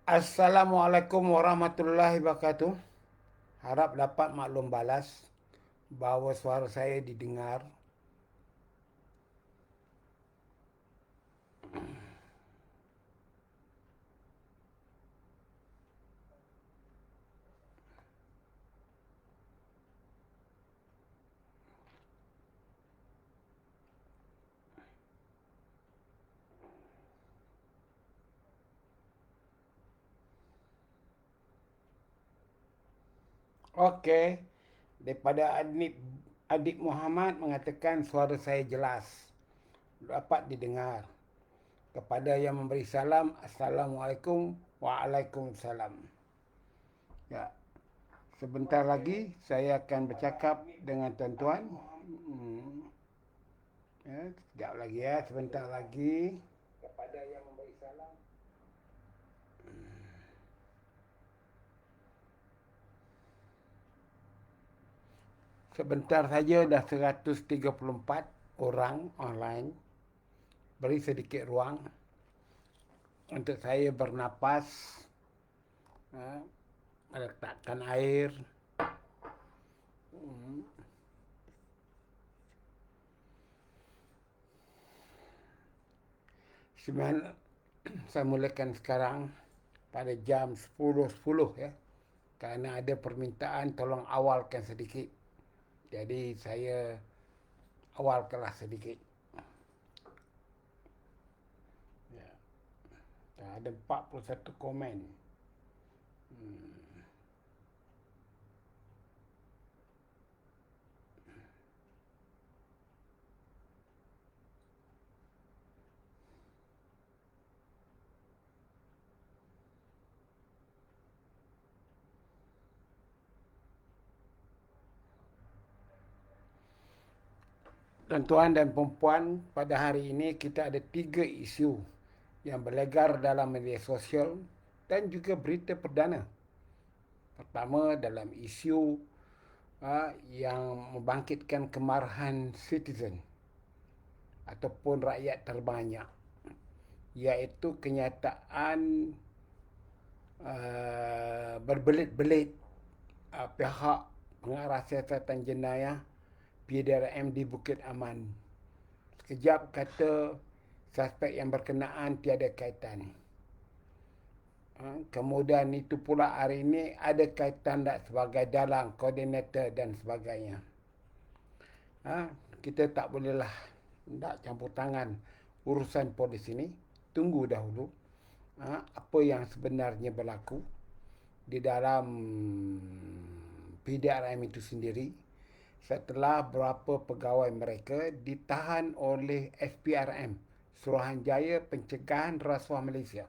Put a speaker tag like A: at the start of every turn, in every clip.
A: Assalamualaikum warahmatullahi wabarakatuh. Harap dapat maklum balas bahawa suara saya didengar. Okey. Daripada Adik Muhammad mengatakan suara saya jelas. Dapat didengar. Kepada yang memberi salam, Assalamualaikum. Waalaikumsalam. Ya. Sebentar lagi saya akan bercakap dengan tuan-tuan. Hmm. Ya, sekejap lagi ya, sebentar lagi. Kepada yang memberi salam. Sebentar saja dah 134 orang online. Beri sedikit ruang untuk saya bernapas, meletakkan air. Saya mulakan sekarang pada jam 10.10 ya. Kerana ada permintaan tolong awalkan sedikit. Jadi saya awalkanlah sedikit. Ya. Ada 41 komen. Tuan-tuan dan perempuan, pada hari ini kita ada 3 isu yang berlegar dalam media sosial dan juga berita perdana. Pertama, dalam isu yang membangkitkan kemarahan citizen ataupun rakyat terbanyak, iaitu kenyataan berbelit-belit pihak pengarah siasatan jenayah PDRM di Bukit Aman. Sekejap kata suspek yang berkenaan tiada kaitan. Kemudian itu pula hari ini ada kaitan tak sebagai dalang, koordinator dan sebagainya. Kita tak bolehlah nak campur tangan urusan polis ini. Tunggu dahulu apa yang sebenarnya berlaku di dalam PDRM itu sendiri setelah beberapa pegawai mereka ditahan oleh SPRM, Suruhanjaya Pencegahan Rasuah Malaysia,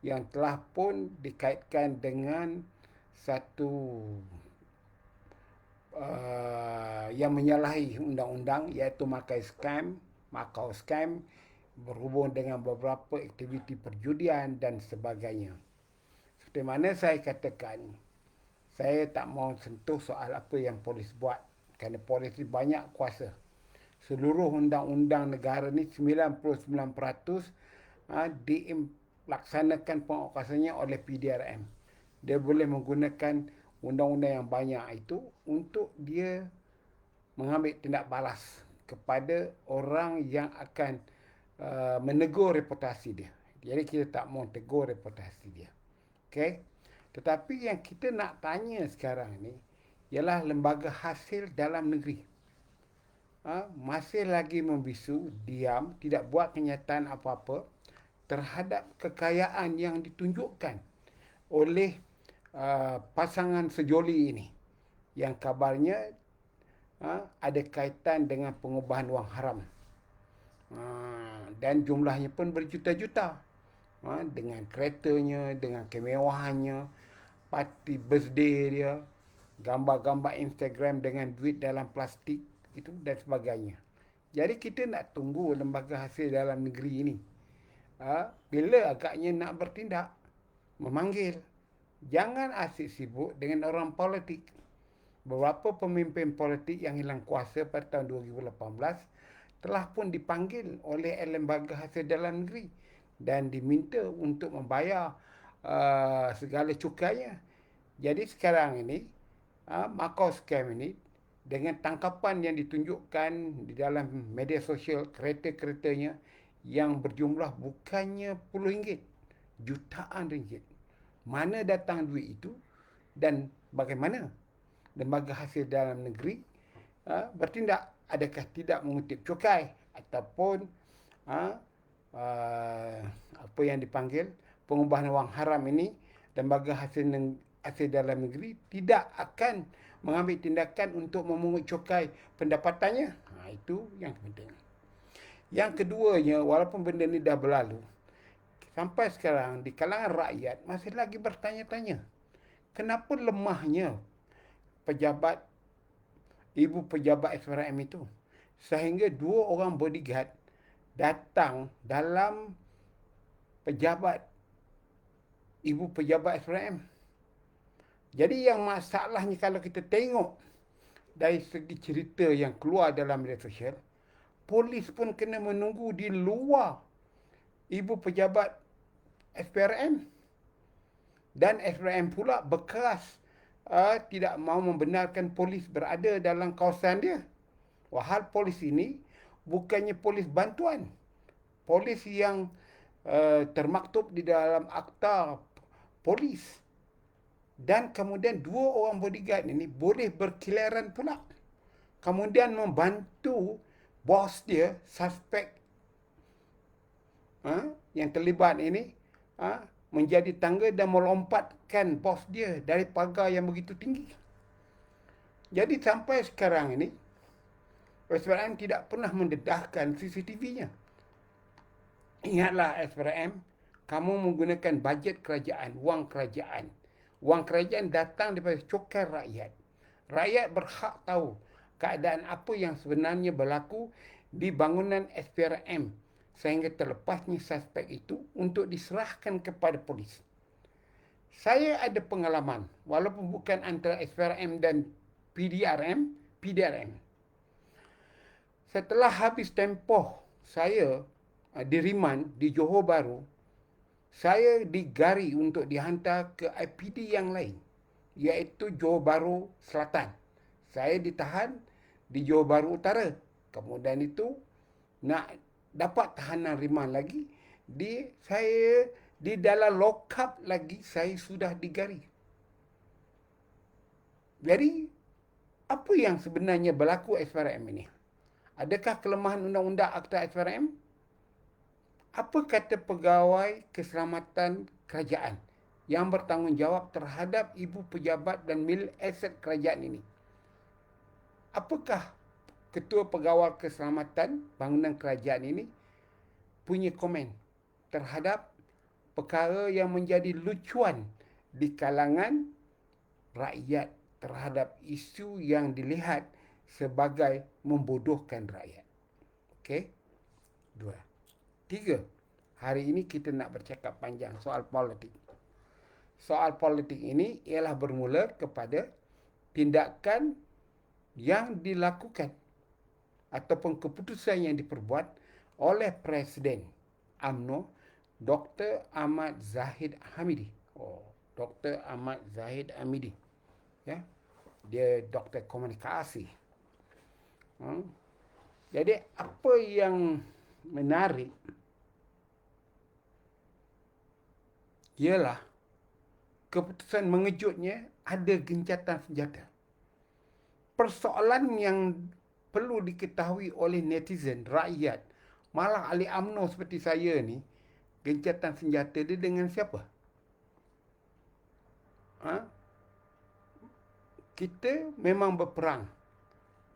A: yang telah pun dikaitkan dengan satu yang menyalahi undang-undang, iaitu Macau Scam berhubung dengan beberapa aktiviti perjudian dan sebagainya. Seperti mana saya katakan, saya tak mahu sentuh soal apa yang polis buat kerana polis ni banyak kuasa. Seluruh undang-undang negara ni 99% dilaksanakan penguasanya oleh PDRM. Dia boleh menggunakan undang-undang yang banyak itu untuk dia mengambil tindak balas kepada orang yang akan menegur reputasi dia. Jadi kita tak mahu tegur reputasi dia. Okey? Tetapi yang kita nak tanya sekarang ni ialah lembaga hasil dalam negeri. Masih lagi membisu, diam, tidak buat kenyataan apa-apa terhadap kekayaan yang ditunjukkan oleh pasangan sejoli ini, yang kabarnya ada kaitan dengan pengubahan wang haram. Dan jumlahnya pun berjuta-juta. Dengan keretanya, dengan kemewahannya, parti birthday dia, gambar-gambar Instagram dengan duit dalam plastik itu dan sebagainya. Jadi kita nak tunggu lembaga hasil dalam negeri ini bila agaknya nak bertindak, memanggil. Jangan asyik sibuk dengan orang politik. Beberapa pemimpin politik yang hilang kuasa pada tahun 2018 telah pun dipanggil oleh lembaga hasil dalam negeri dan diminta untuk membayar segala cukainya. Jadi sekarang ini, Macau scam ini, dengan tangkapan yang ditunjukkan di dalam media sosial, kereta-keretanya yang berjumlah bukannya puluh ringgit, jutaan ringgit. Mana datang duit itu dan bagaimana lembaga hasil dalam negeri bertindak, adakah tidak mengutip cukai ataupun uh, apa yang dipanggil pengubahan wang haram ini, lembaga hasil dalam negeri tidak akan mengambil tindakan untuk memungut cukai pendapatannya. Itu yang penting. Yang keduanya, walaupun benda ini dah berlalu, sampai sekarang di kalangan rakyat masih lagi bertanya-tanya, kenapa lemahnya pejabat, ibu pejabat SPRM itu, sehingga 2 orang bodyguard datang dalam pejabat, ibu pejabat SPRM. Jadi yang masalahnya kalau kita tengok dari segi cerita yang keluar dalam media sosial, polis pun kena menunggu di luar ibu pejabat SPRM. Dan SPRM pula berkeras tidak mahu membenarkan polis berada dalam kawasan dia. Wahal polis ini bukannya polis bantuan. Polis yang termaktub di dalam akta polis. Dan kemudian 2 orang bodyguard ini boleh berkeliaran pula. Kemudian membantu bos dia, suspek yang terlibat ini, menjadi tangga dan melompatkan bos dia dari pagar yang begitu tinggi. Jadi sampai sekarang ini, SPRM tidak pernah mendedahkan CCTV-nya. Ingatlah SPRM, kamu menggunakan bajet kerajaan, wang kerajaan. Wang kerajaan datang daripada cukai rakyat. Rakyat berhak tahu keadaan apa yang sebenarnya berlaku di bangunan SPRM sehingga terlepasnya suspek itu untuk diserahkan kepada polis. Saya ada pengalaman, walaupun bukan antara SPRM dan PDRM. Setelah habis tempoh saya diriman di Johor Bahru, saya digari untuk dihantar ke IPD yang lain, iaitu Johor Bahru Selatan. Saya ditahan di Johor Bahru Utara. Kemudian itu nak dapat tahanan riman lagi, saya di dalam lokap lagi saya sudah digari. Jadi apa yang sebenarnya berlaku SPRM ini? Adakah kelemahan undang-undang Akta SPRM? Apa kata pegawai keselamatan kerajaan yang bertanggungjawab terhadap ibu pejabat dan milik aset kerajaan ini? Apakah ketua pegawai keselamatan bangunan kerajaan ini punya komen terhadap perkara yang menjadi lucuan di kalangan rakyat terhadap isu yang dilihat sebagai membodohkan rakyat? Okey? 2. 3. Hari ini kita nak bercakap panjang soal politik. Soal politik ini ialah bermula kepada tindakan yang dilakukan ataupun keputusan yang diperbuat oleh Presiden UMNO, Dr. Ahmad Zahid Hamidi. Dr. Ahmad Zahid Hamidi. Ya. Dia doktor komunikasi. Jadi apa yang menarik ialah keputusan mengejutnya ada gencatan senjata. Persoalan yang perlu diketahui oleh netizen, rakyat, malah ahli UMNO seperti saya ni, gencatan senjata dia dengan siapa? Kita memang berperang.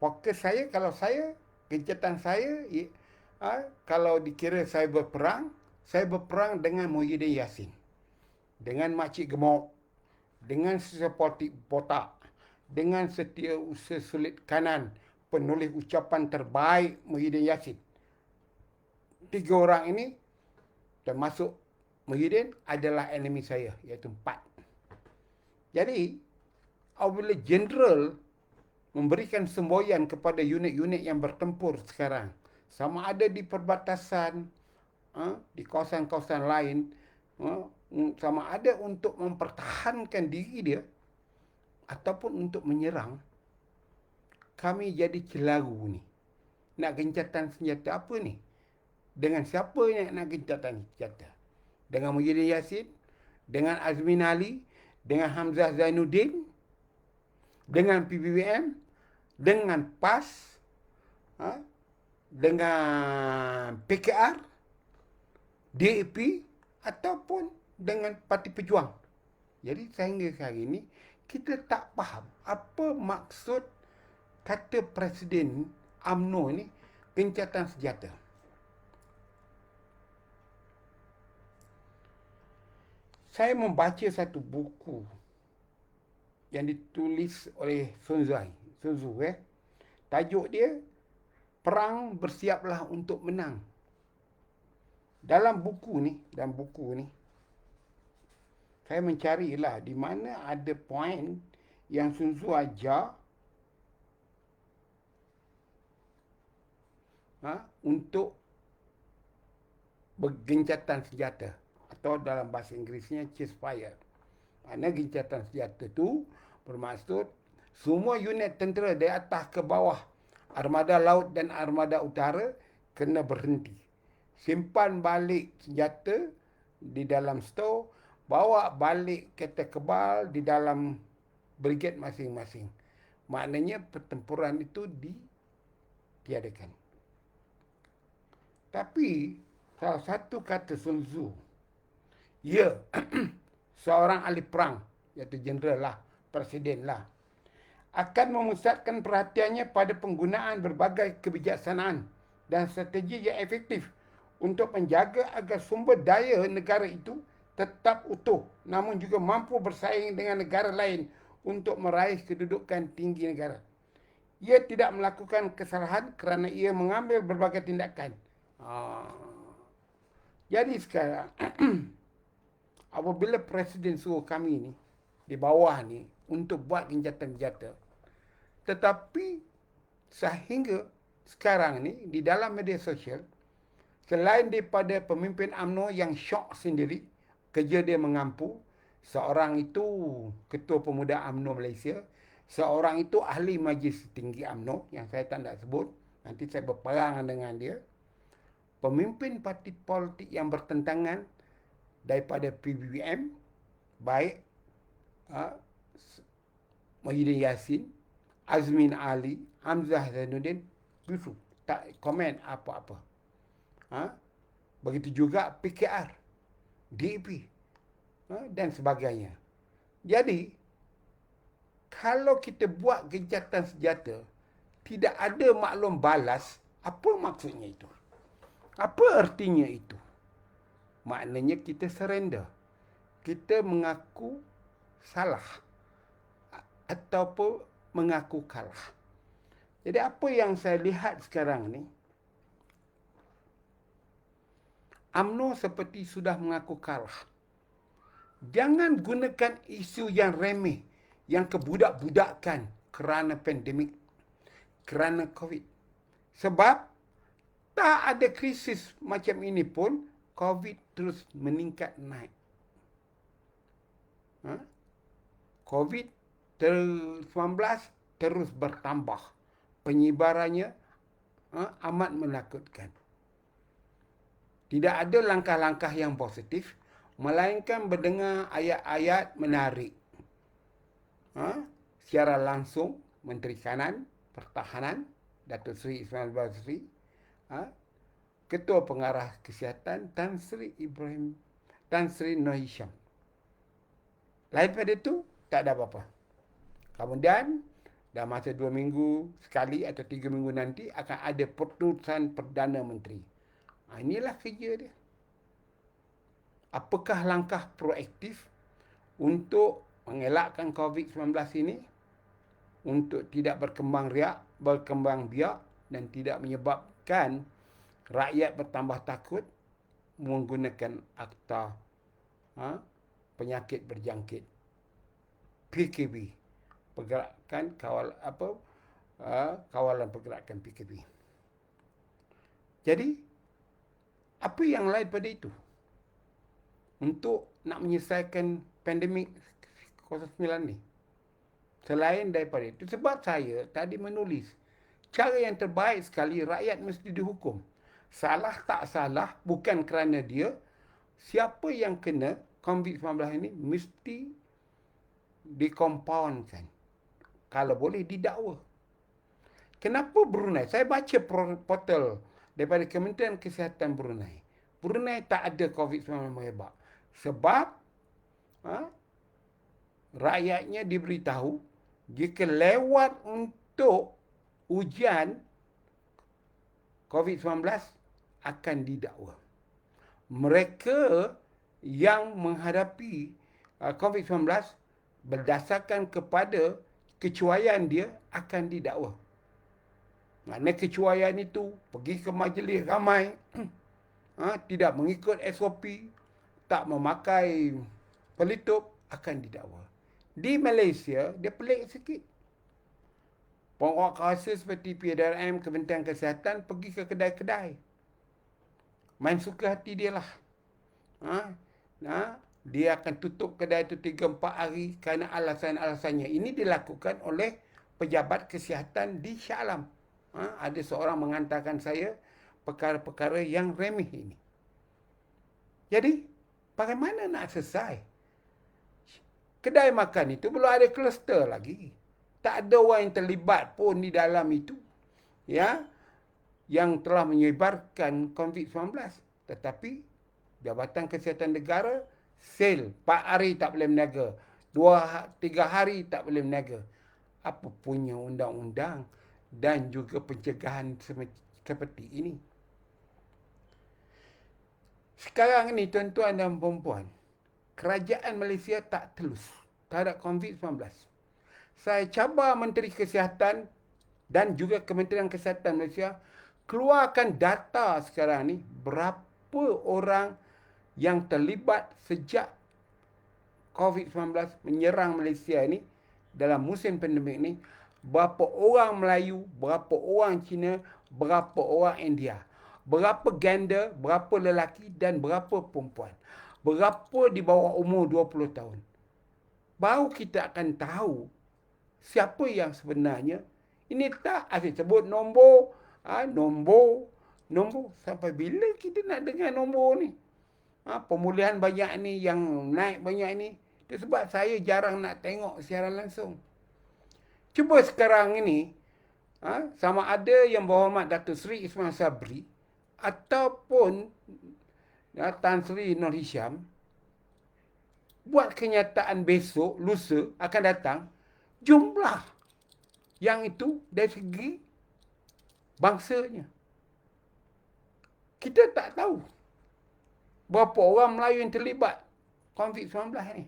A: Fokus saya, kalau saya, gencatan saya, kalau dikira saya berperang dengan Muhyiddin Yassin, dengan Makcik Gemuk, dengan Sesepolitik Botak, dengan Setiausaha Sulit Kanan, penulis ucapan terbaik Muhyiddin Yassin. 3 orang ini, termasuk Muhyiddin, adalah enemy saya, iaitu 4. Jadi, apabila Jeneral memberikan semboyan kepada unit-unit yang bertempur sekarang, sama ada di perbatasan, di kawasan-kawasan lain, sama ada untuk mempertahankan diri dia ataupun untuk menyerang, kami jadi celaru ni. Nak gencatan senjata apa ni? Dengan siapa yang nak gencatan senjata? Dengan Muhyiddin Yassin? Dengan Azmin Ali? Dengan Hamzah Zainuddin? Dengan PBBM? Dengan PAS? Dengan PKR? DAP? Ataupun dengan Parti Pejuang? Jadi sehingga hari ini, kita tak faham apa maksud kata Presiden UMNO ni gencatan senjata. Saya membaca satu buku yang ditulis oleh Sun Tzu. Tajuk dia, Perang Bersiaplah Untuk Menang. Dalam buku ni, saya mencarilah di mana ada poin yang Sun Tzu ajar untuk bergencatan senjata, atau dalam bahasa Inggerisnya ceasefire. Mana gencatan senjata tu bermaksud semua unit tentera dari atas ke bawah, armada laut dan armada utara, kena berhenti. Simpan balik senjata di dalam stor, bawa balik kereta kebal di dalam brigade masing-masing. Maknanya pertempuran itu ditiadakan. Tapi salah satu kata Sun Tzu, seorang ahli perang, iaitu jeneral lah, presiden lah, akan memusatkan perhatiannya pada penggunaan berbagai kebijaksanaan dan strategi yang efektif untuk menjaga agar sumber daya negara itu tetap utuh, namun juga mampu bersaing dengan negara lain untuk meraih kedudukan tinggi negara. Ia tidak melakukan kesalahan kerana ia mengambil berbagai tindakan. Jadi sekarang, apabila Presiden suruh kami ni, di bawah ni, untuk buat gencatan senjata, tetapi sehingga sekarang ni, di dalam media sosial, selain daripada pemimpin UMNO yang syok sendiri, kerja dia mengampu, seorang itu Ketua Pemuda UMNO Malaysia, seorang itu Ahli Majlis Tinggi UMNO, yang saya tak nak sebut, nanti saya berperang dengan dia, pemimpin parti politik yang bertentangan daripada PBBM, baik Muhyiddin Yassin, Azmin Ali, Hamzah Zainuddin, busuk, tak komen apa-apa. Begitu juga PKR, DAP, dan sebagainya. Jadi, kalau kita buat gencatan senjata, tidak ada maklum balas, apa maksudnya itu? Apa artinya itu? Maknanya kita surrender. Kita mengaku salah ataupun mengaku kalah. Jadi apa yang saya lihat sekarang ni, UMNO seperti sudah mengaku kalah. Jangan gunakan isu yang remeh, yang kebudak-budakan kerana pandemik, kerana COVID. Sebab tak ada krisis macam ini pun, COVID terus meningkat naik. COVID-19 terus bertambah. Penyebarannya amat menakutkan. Tidak ada langkah-langkah yang positif, melainkan mendengar ayat-ayat menarik. Secara langsung, Menteri Kanan, Pertahanan, Datuk Seri Ismail Basri, Ketua Pengarah Kesihatan, Tan Sri Noor Hisham. Lain pada itu, tak ada apa-apa. Kemudian, dalam masa 2 minggu sekali atau 3 minggu nanti, akan ada putusan Perdana Menteri. Inilah kerja dia. Apakah langkah proaktif untuk mengelakkan COVID-19 ini, untuk tidak berkembang biak dan tidak menyebabkan rakyat bertambah takut menggunakan akta penyakit berjangkit, PKP, pergerakan kawalan pergerakan PKP. Jadi apa yang lain pada itu? untuk nak menyelesaikan pandemik COVID-19 ni. Selain daripada itu, sebab saya tadi menulis, cara yang terbaik sekali rakyat mesti dihukum. Salah tak salah, bukan kerana dia, siapa yang kena COVID-19 ini mesti dikompaunkan. Kalau boleh didakwa. Kenapa Brunei? Saya baca portal daripada Kementerian Kesihatan Brunei. Brunei tak ada COVID-19 hebat. Sebab rakyatnya diberitahu jika lewat untuk ujian COVID-19 akan didakwa. Mereka yang menghadapi COVID-19 berdasarkan kepada kecuaian dia akan didakwa. Maknanya kecuaian itu pergi ke majlis ramai, tidak mengikut SOP, tak memakai pelitup, akan didakwa. Di Malaysia, dia pelik sikit. Penguat kuasa seperti PDRM, Kementerian Kesihatan pergi ke kedai-kedai. Main suka hati dia lah. Dia akan tutup kedai itu 3-4 hari kerana alasan-alasannya. Ini dilakukan oleh pejabat kesihatan di Shah Alam. Ada seorang menghantarkan saya perkara-perkara yang remeh ini. Jadi, bagaimana nak selesai? Kedai makan itu belum ada kluster lagi. Tak ada orang yang terlibat pun di dalam itu. Ya, yang telah menyebarkan COVID-19. Tetapi, Jabatan Kesihatan Negara, sel 4 hari tak boleh berniaga. 2-3 hari tak boleh berniaga. Apa punya undang-undang dan juga pencegahan seperti ini? Sekarang ni tuan-tuan dan puan-puan, kerajaan Malaysia tak telus terhadap COVID-19. Saya cabar Menteri Kesihatan dan juga Kementerian Kesihatan Malaysia keluarkan data sekarang ni berapa orang yang terlibat sejak COVID-19 menyerang Malaysia ni dalam musim pandemik ni. Berapa orang Melayu, berapa orang Cina, berapa orang India. Berapa gender, berapa lelaki dan berapa perempuan. Berapa di bawah umur 20 tahun. Baru kita akan tahu siapa yang sebenarnya. Ini tak asyik sebut nombor. Nombor. Sampai bila kita nak dengar nombor ni? Pemulihan banyak ni, yang naik banyak ni. Itu sebab saya jarang nak tengok siaran langsung. Cuba sekarang ini, sama ada yang berhormat Datuk Seri Ismail Sabri ataupun Tan Sri Nur Hisham buat kenyataan besok, lusa akan datang, jumlah yang itu dari segi bangsanya. Kita tak tahu berapa orang Melayu yang terlibat COVID-19 ni.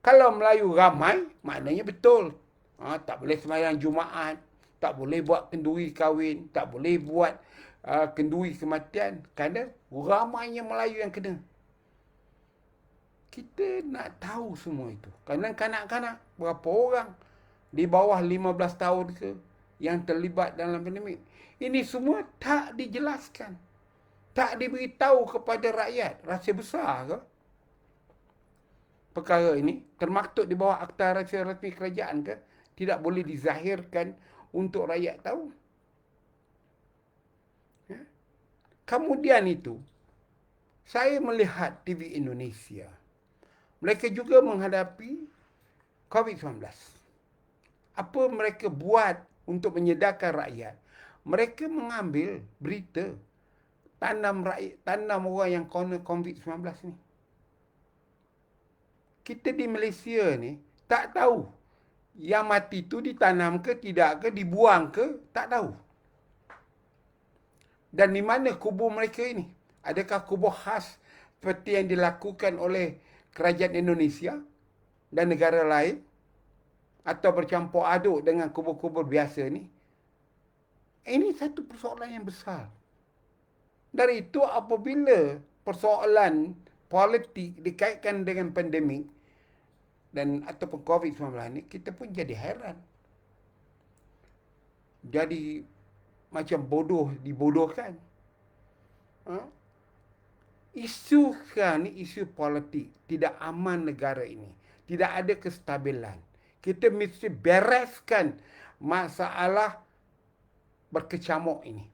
A: Kalau Melayu ramai, maknanya betul. Tak boleh sembahyang Jumaat, tak boleh buat kenduri kahwin, tak boleh buat kenduri kematian, kerana ramainya Melayu yang kena. Kita nak tahu semua itu. Kerana kanak-kanak, berapa orang di bawah 15 tahun ke yang terlibat dalam pandemik. Ini semua tak dijelaskan. Tak diberitahu kepada rakyat. Rahsia besar ke? Perkara ini termaktub di bawah Akta Rahsia Rasmi Kerajaan ke? Tidak boleh dizahirkan untuk rakyat tahu. Ya? Kemudian itu, saya melihat TV Indonesia. Mereka juga menghadapi COVID-19. Apa mereka buat untuk menyedarkan rakyat? Mereka mengambil berita tanam orang yang kena COVID-19 ni. Kita di Malaysia ni tak tahu yang mati tu ditanam ke tidak ke, dibuang ke, tak tahu. Dan di mana kubur mereka ini? Adakah kubur khas seperti yang dilakukan oleh kerajaan Indonesia dan negara lain? Atau bercampur aduk dengan kubur-kubur biasa ni? Ini satu persoalan yang besar. Dari itu apabila persoalan politik dikaitkan dengan pandemik dan ataupun COVID-19 ni, kita pun jadi heran. Jadi macam bodoh dibodohkan. Isu sekarang ni isu politik. Tidak aman negara ini. Tidak ada kestabilan. Kita mesti bereskan masalah berkecamuk ini.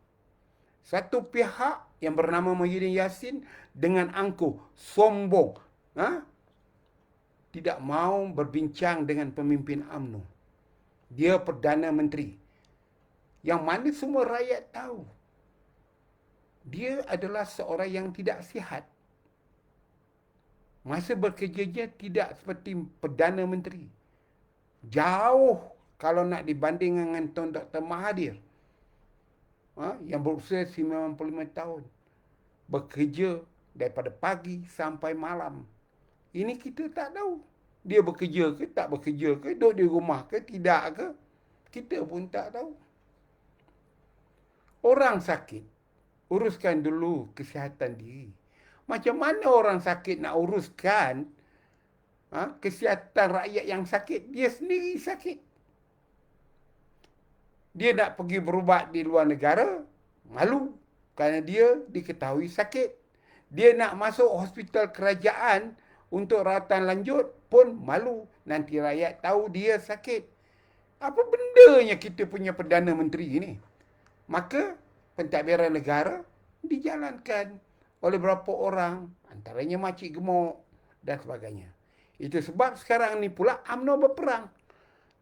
A: Satu pihak yang bernama Muhyiddin Yassin dengan angkuh, sombong, tidak mau berbincang dengan pemimpin UMNO. Dia Perdana Menteri. Yang mana semua rakyat tahu. Dia adalah seorang yang tidak sihat. Masa bekerjanya tidak seperti Perdana Menteri. Jauh kalau nak dibanding dengan Tun Dr. Mahathir. Yang berusia 95 tahun. Bekerja daripada pagi sampai malam. Ini kita tak tahu. Dia bekerja ke, tak bekerja ke, duduk di rumah ke, tidak ke. Kita pun tak tahu. Orang sakit, uruskan dulu kesihatan diri. Macam mana orang sakit nak uruskan kesihatan rakyat yang sakit? Dia sendiri sakit. Dia nak pergi berubat di luar negara, malu kerana dia diketahui sakit. Dia nak masuk hospital kerajaan untuk rawatan lanjut pun malu. Nanti rakyat tahu dia sakit. Apa bendanya kita punya Perdana Menteri ni? Maka pentadbiran negara dijalankan oleh beberapa orang, antaranya Makcik Gemuk dan sebagainya. Itu sebab sekarang ni pula UMNO berperang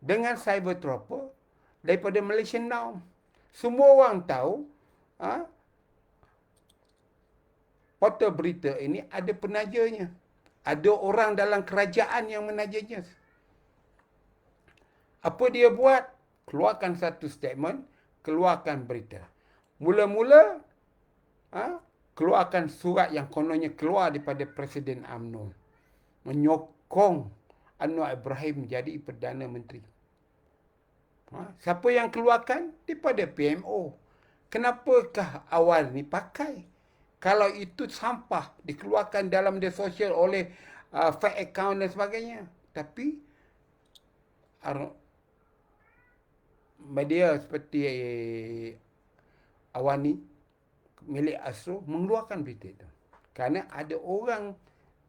A: dengan cyber trooper daripada Malaysian Now. Semua orang tahu portal berita ini ada penajanya. Ada orang dalam kerajaan yang menajanya. Apa dia buat? Keluarkan satu statement, keluarkan berita. Mula-mula keluarkan surat yang kononnya keluar daripada Presiden UMNO. Menyokong Anwar Ibrahim jadi Perdana Menteri. Siapa yang keluarkan? Daripada PMO. Kenapakah awal ni pakai? Kalau itu sampah dikeluarkan dalam media sosial oleh fake account dan sebagainya. Tapi media seperti Awani milik Astro mengeluarkan berita itu. Kerana ada orang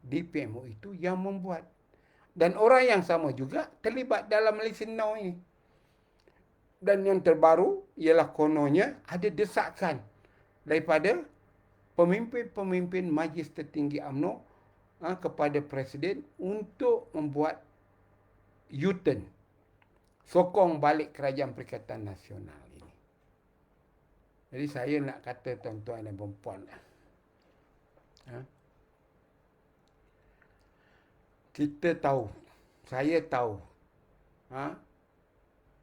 A: di PMO itu yang membuat. Dan orang yang sama juga terlibat dalam Malaysian Now ini. Dan yang terbaru ialah kononnya ada desakan daripada pemimpin-pemimpin Majlis Tertinggi UMNO kepada Presiden untuk membuat U-turn. Sokong balik Kerajaan Perikatan Nasional ini. Jadi saya nak kata tuan-tuan dan puan-puan. Kita tahu, saya tahu,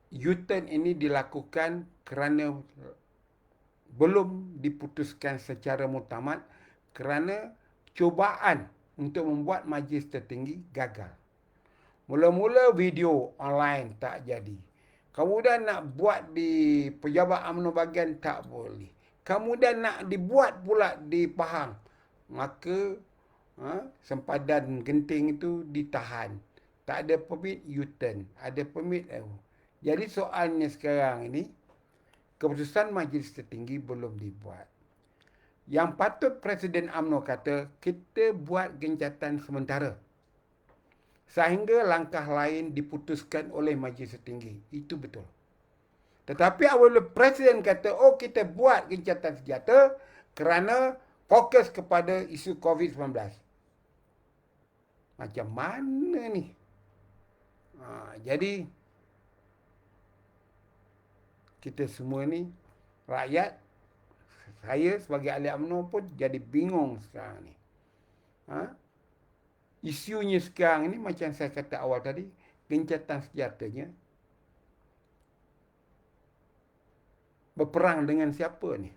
A: U-turn ini dilakukan kerana belum diputuskan secara muktamad kerana cubaan untuk membuat Majlis Tertinggi gagal. Mula-mula video online tak jadi. Kemudian nak buat di Pejabat UMNO bahagian tak boleh. Kemudian nak dibuat pula di Pahang. Maka sempadan genting itu ditahan. Tak ada permit U-turn. Ada permit. Jadi soalnya sekarang ini, keputusan Majlis Tertinggi belum dibuat. Yang patut Presiden UMNO kata, kita buat gencatan sementara. Sehingga langkah lain diputuskan oleh Majlis Tertinggi. Itu betul. Tetapi apabila Presiden kata, kita buat gencatan senjata kerana fokus kepada isu COVID-19. Macam mana ni? Jadi, kita semua ni, rakyat, saya sebagai ahli UMNO pun jadi bingung sekarang ni. Isunya sekarang ni, macam saya kata awal tadi, gencatan senjatanya berperang dengan siapa ni?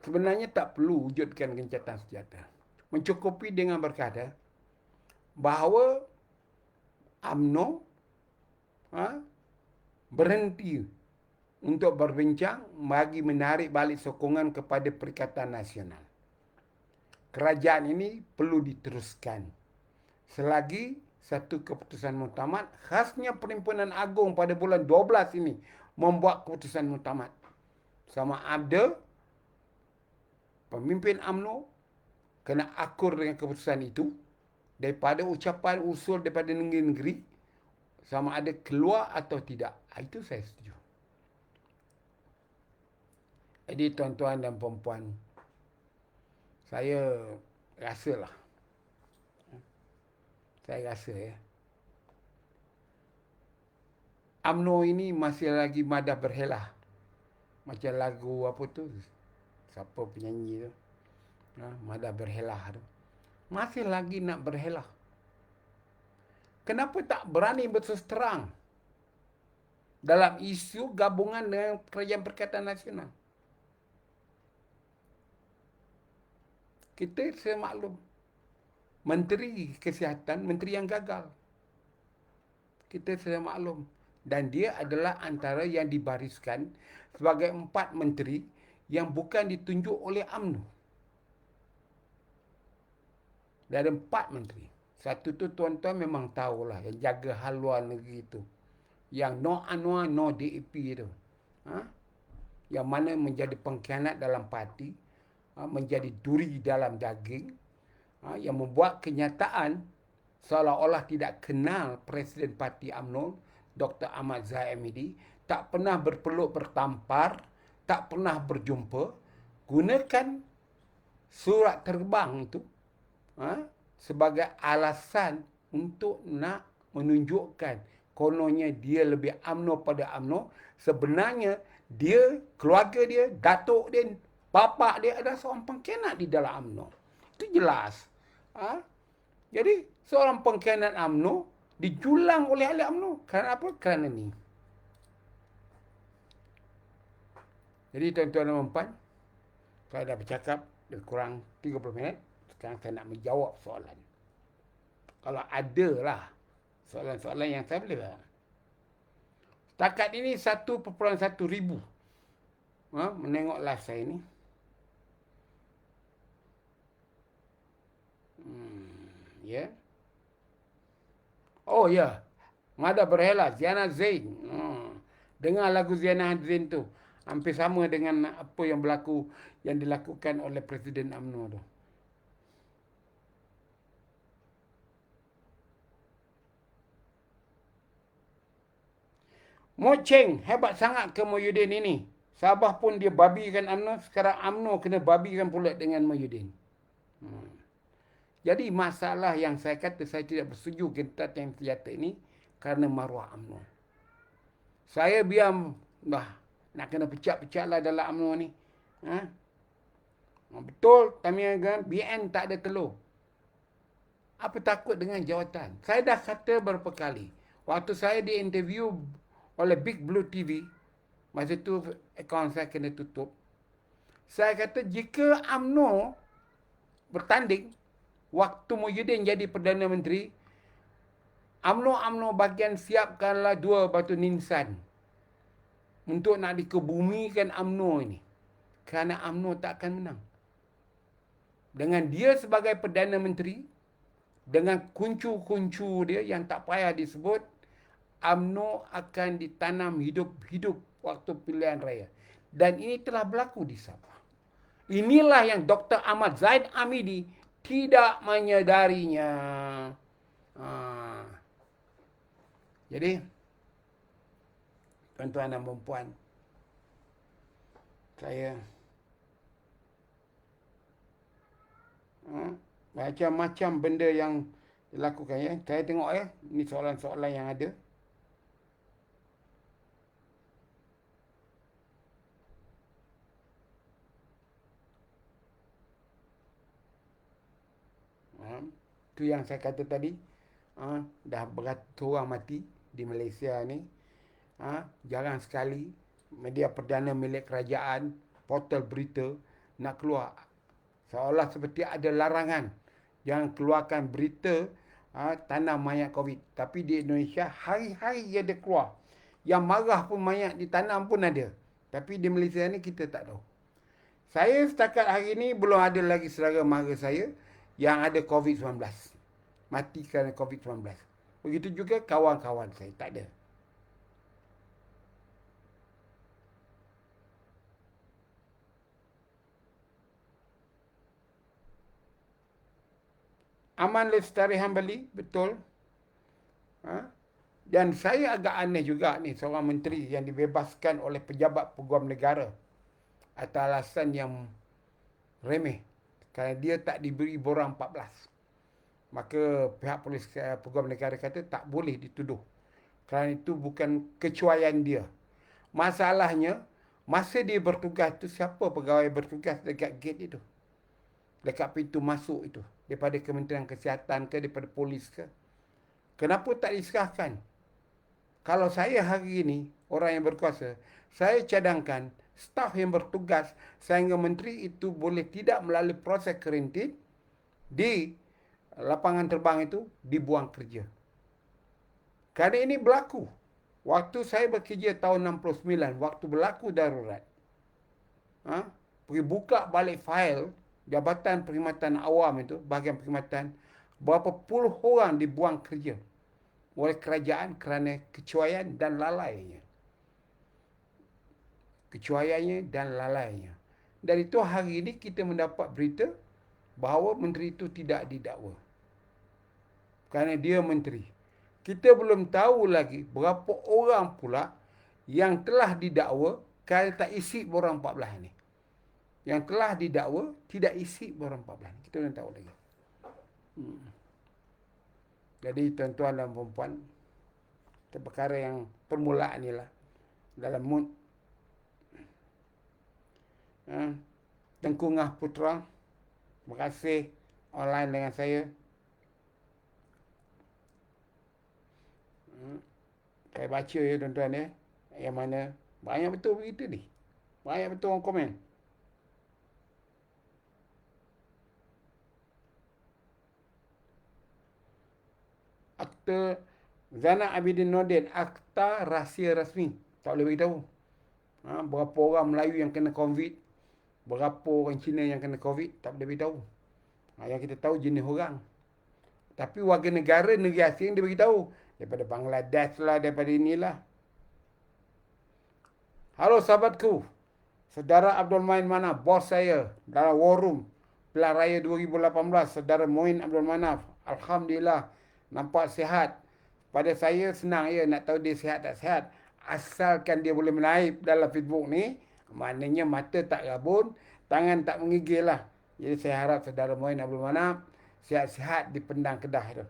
A: Sebenarnya tak perlu wujudkan gencatan senjata. Mencukupi dengan berkata bahawa UMNO berhenti untuk berbincang bagi menarik balik sokongan kepada Perikatan Nasional. Kerajaan ini perlu diteruskan selagi satu keputusan muktamad, khasnya Perhimpunan Agung pada bulan 12 ini membuat keputusan muktamad. sama ada pemimpin UMNO kena akur dengan keputusan itu daripada ucapan usul daripada negeri-negeri sama ada keluar atau tidak. Itu saya setuju. Jadi tuan-tuan dan puan-puan, saya rasalah. Saya rasa UMNO ini masih lagi madah berhelah. Macam lagu apa tu? Siapa penyanyi tu? Madah berhelah tu. Masih lagi nak berhelah. Kenapa tak berani berterus terang dalam isu gabungan dengan Kerajaan Perikatan Nasional? Kita semaklum. Menteri Kesihatan, menteri yang gagal. Kita sudah maklum. Dan dia adalah antara yang dibariskan sebagai 4 menteri yang bukan ditunjuk oleh UMNO. Dari 4 menteri. Satu tu tuan-tuan memang tahulah yang jaga hal luar negeri itu. Yang no Anwar, no DAP itu. Yang mana menjadi pengkhianat dalam parti. Menjadi duri dalam daging. Yang membuat kenyataan seolah-olah tidak kenal Presiden Parti UMNO, Dr. Ahmad Zahid Hamidi, tak pernah berpeluk bertampar, tak pernah berjumpa, gunakan surat terbang itu sebagai alasan untuk nak menunjukkan kononnya dia lebih UMNO pada UMNO. Sebenarnya dia, keluarga dia, datuk dia, bapa dia adalah seorang pengkhianat di dalam UMNO. Itu jelas. Jadi seorang pengkhianat UMNO dijulang oleh ahli UMNO. Kerana apa? Kerana ni. Jadi tuan-tuan dan puan, saya dah bercakap lebih kurang 30 minit. Sekarang saya nak menjawab soalan. Kalau ada lah soalan-soalan yang saya boleh jawab. Setakat ini 1.1 ribu menengok live saya ni. Ya. Oh ya. Madah berhelah. Ziana Zain. Dengar lagu Ziana Zain tu. Hampir sama dengan apa yang berlaku, yang dilakukan oleh Presiden UMNO tu. Mo Cheng, hebat sangat ke Mohyuddin ini. Sabah pun dia babikan UMNO. Sekarang UMNO kena babikan pula dengan Mohyuddin. Jadi masalah yang saya kata saya tidak bersetuju gencatan senjata ini kerana maruah UMNO. Saya biar nak kena pecah-pecah lah dalam UMNO ni. Betul, Tamiya BN tak ada telur. Apa takut dengan jawatan? Saya dah kata berapa kali. Waktu saya diinterview oleh Big Blue TV, masa tu akaun saya kena tutup. Saya kata jika UMNO bertanding, waktu Mohyuddin jadi Perdana Menteri, UMNO bahagian siapkanlah 2 batu nisan untuk nak dikebumikan UMNO ini. Kerana UMNO tak akan menang. Dengan dia sebagai Perdana Menteri, dengan kuncu-kuncu dia yang tak payah disebut, UMNO akan ditanam hidup-hidup waktu pilihan raya. Dan ini telah berlaku di Sabah. Inilah yang Dr. Ahmad Zahid Hamidi tidak menyedarinya. Jadi, tuan-tuan dan puan, saya macam-macam benda yang dilakukan ya. Saya tengok ya, ini soalan-soalan yang ada. Itu yang saya kata tadi. Dah beratus orang mati di Malaysia ni. Jarang sekali media perdana milik kerajaan, portal berita nak keluar. Seolah seperti ada larangan. Jangan keluarkan berita tanam mayat COVID. Tapi di Indonesia hari-hari dia ada keluar. Yang marah pun mayat ditanam pun ada. Tapi di Malaysia ni kita tak tahu. Saya setakat hari ini belum ada lagi saudara mara saya yang ada COVID-19. Mati kerana COVID-19. Begitu juga kawan-kawan saya. Tak ada. Aman Lestari Hambali, betul. Ha? Dan saya agak aneh juga ni, seorang menteri yang dibebaskan oleh pejabat peguam negara atas alasan yang remeh. Kerana dia tak diberi borang 14. Maka pihak polis peguam negara kata tak boleh dituduh. Kerana itu bukan kecuaian dia. Masalahnya, masa dia bertugas tu, siapa pegawai bertugas dekat gate itu? Dekat pintu masuk itu. Daripada Kementerian Kesihatan ke, daripada polis ke? Kenapa tak diserahkan? Kalau saya hari ini, orang yang berkuasa, saya cadangkan staf yang bertugas sehingga menteri itu boleh tidak melalui proses karantin di lapangan terbang itu dibuang kerja. Kerana ini berlaku. Waktu saya bekerja tahun 69, waktu berlaku darurat. Pergi buka balik fail Jabatan Perkhidmatan Awam itu, bahagian perkhidmatan, berapa puluh orang dibuang kerja oleh kerajaan kerana kecuaian dan lalainya. Kecuaiannya dan lalainya. Dan itu hari ini kita mendapat berita bahawa menteri itu tidak didakwa. Kerana dia menteri. Kita belum tahu lagi berapa orang pula yang telah didakwa kerana tak isi borang 14 ni. Yang telah didakwa tidak isi borang 14 ni. Kita belum tahu lagi. Jadi tuan-tuan dan puan-puan, perkara yang permulaan inilah dalam mood Tengku Ngah Putra, terima kasih online dengan saya. Saya baca ya tuan-tuan ya, yang mana banyak betul begitu ni. Banyak betul orang komen. Akta Zainal Abidin Nordin, akta rahsia rasmi. Tak boleh beritahu. Berapa orang Melayu yang kena COVID, berapa orang Cina yang kena COVID, tak boleh beritahu. Yang kita tahu jenis orang. Tapi warga negara negeri asing dia beritahu. Daripada Bangladesh lah, daripada inilah. Halo sahabatku. Saudara Abdul Main mana? Bos saya dalam War Room Pilihan Raya 2018. Saudara Moin Abdul Manaf. Alhamdulillah. Nampak sihat. Pada saya senang ya nak tahu dia sihat tak sihat. Asalkan dia boleh menaip dalam Facebook ni. Maknanya mata tak rabun, tangan tak menggigil lah. Jadi saya harap saudara Moin Abdul Manaf sihat-sihat di Pendang Kedah tu.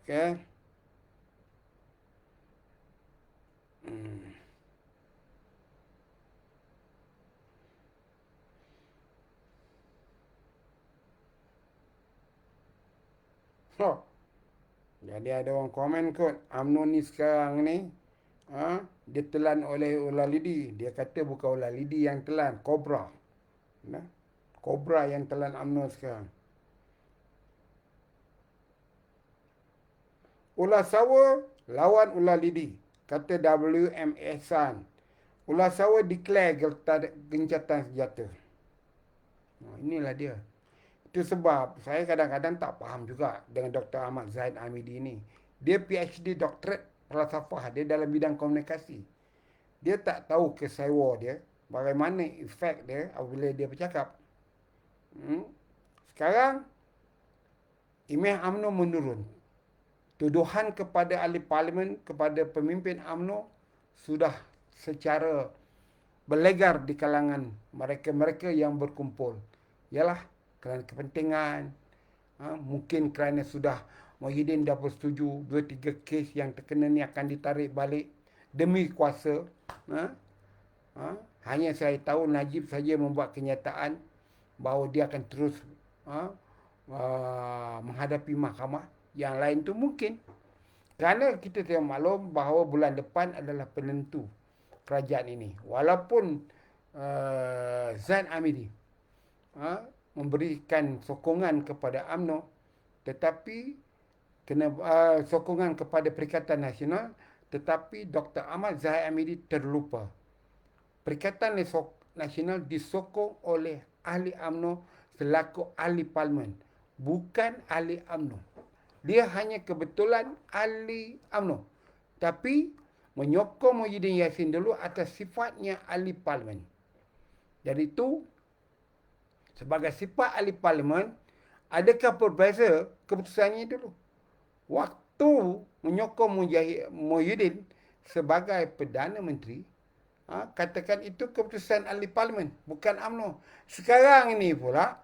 A: Okey. Oh. Jadi ada orang komen kot, UMNO ni sekarang ni dia telan oleh ular lidi. Dia kata bukan ular lidi yang telan, kobra. Kobra yang telan UMNO sekarang. Ular sawa lawan ular lidi, kata WM Ehsan. Ular sawa declare gencatan senjata. Inilah dia. Itu sebab saya kadang-kadang tak faham juga dengan Dr. Ahmad Zaid Amidi ni. Dia PhD Doctorate Falsafah dia dalam bidang komunikasi. Dia tak tahu kesewa dia, bagaimana efek dia apabila dia bercakap. Sekarang, imej UMNO menurun. Tuduhan kepada ahli parlimen, kepada pemimpin UMNO sudah secara berlegar di kalangan mereka-mereka yang berkumpul. Ialah kerana kepentingan, mungkin kerana sudah Muhyiddin dah bersetuju 2-3 kes yang terkena ni akan ditarik balik demi kuasa. Hanya saya tahu Najib saja membuat kenyataan bahawa dia akan terus menghadapi mahkamah. Yang lain tu mungkin. Kerana kita tengok maklum bahawa bulan depan adalah penentu kerajaan ini. Walaupun Zain Amidi memberikan sokongan kepada UMNO, tetapi sokongan kepada Perikatan Nasional, tetapi Dr. Ahmad Zahid Amidi terlupa. Perikatan Nasional disokong oleh ahli UMNO selaku ahli parlimen, bukan ahli UMNO. Dia hanya kebetulan ahli UMNO, tapi menyokong Muhyiddin Yassin dulu atas sifatnya ahli parlimen. Jadi itu Sebagai sifat ahli parlimen, adakah berbeza keputusannya dulu? Waktu menyokong Muhyiddin sebagai Perdana Menteri, katakan itu keputusan ahli parlimen, bukan UMNO. Sekarang ini pula,